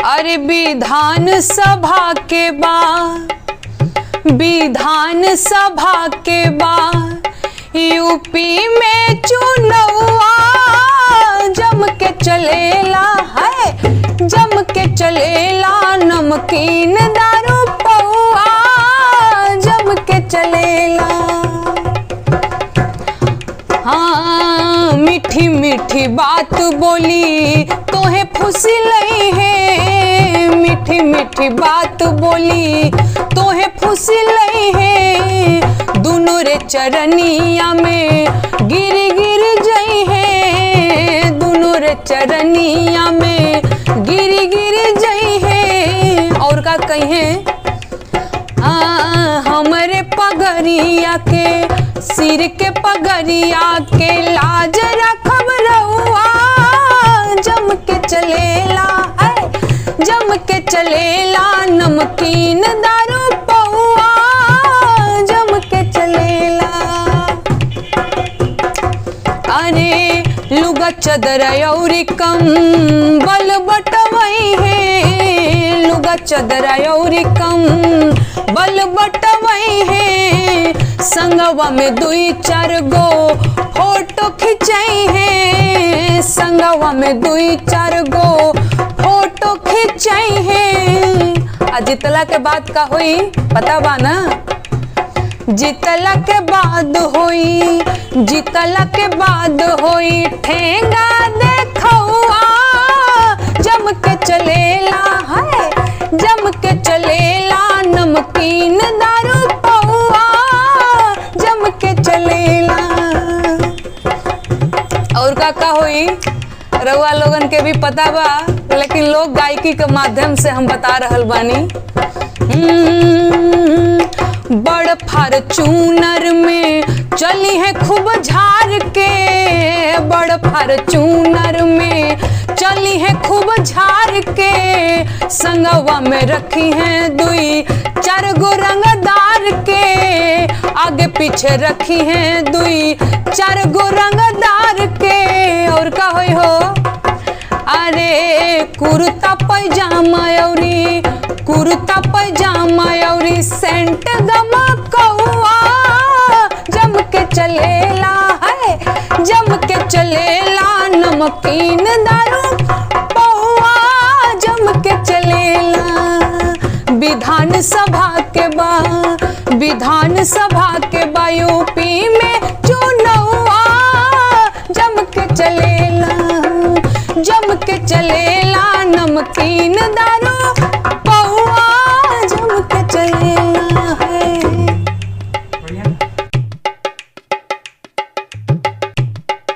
अरे विधान सभा के बाद, विधान सभा के बाद यूपी में चुनौआ जम के चलेला है, जम के चलेला नमकीन दारू पौआ जम के चलेला। हाँ मीठी मीठी बात बोली तोहे फुसिलई है, मीठी मीठी बात बोली तोहे फुसिलई है, दोनों रे चरनिया में गिर गिर जई है, दोनों रे चरनिया में गिर गिर जई है। और का कहे हमरे पगरिया के सिर के पगरिया के लाज रखब रहुआ जम के चलेला है, जम के चलेला नमकीन दारू पौआ जम के चलेला। अरे लुगा चदर औरी कंबल बटवई है, लुगा चदर औरी कंबल बटवई है, संगवा में दुई चार गो फोटो खिंचाई है, संगवा में दुई चार गो फोटो खिंचाई है। आ जितला के बाद का होई पता बा ना, जितला के बाद होई, जितला के बाद होई ठेंगा देखौआ जम के चलेला है, जम के चलेला नमकीन दारू पौआ जम के चलेला। और का होई रउआ लोगन के भी पता बा, लेकिन लोक गायकी के माध्यम से हम बता रहल बानी। बड़ फार्चूनर में चली है खूब झार के, बड़ फार्चूनर में चली है खूब झार के, संगवा में रखी है दुई चार गो रंगदार के, आगे पीछे रखी है दुई चार गो रंगदार के। और का होई हो अरे कुर्ता पैजामा औरी, कुर्ता पैजामा औरी सेंट गमकौआ जम के चलेला है, जम के चलेला नमकीन दारू पौआ जम के चलेला। विधान सभा के बा, विधान सभा के बा यूपी में चुनौआ जम के चलेला, जम के चलेला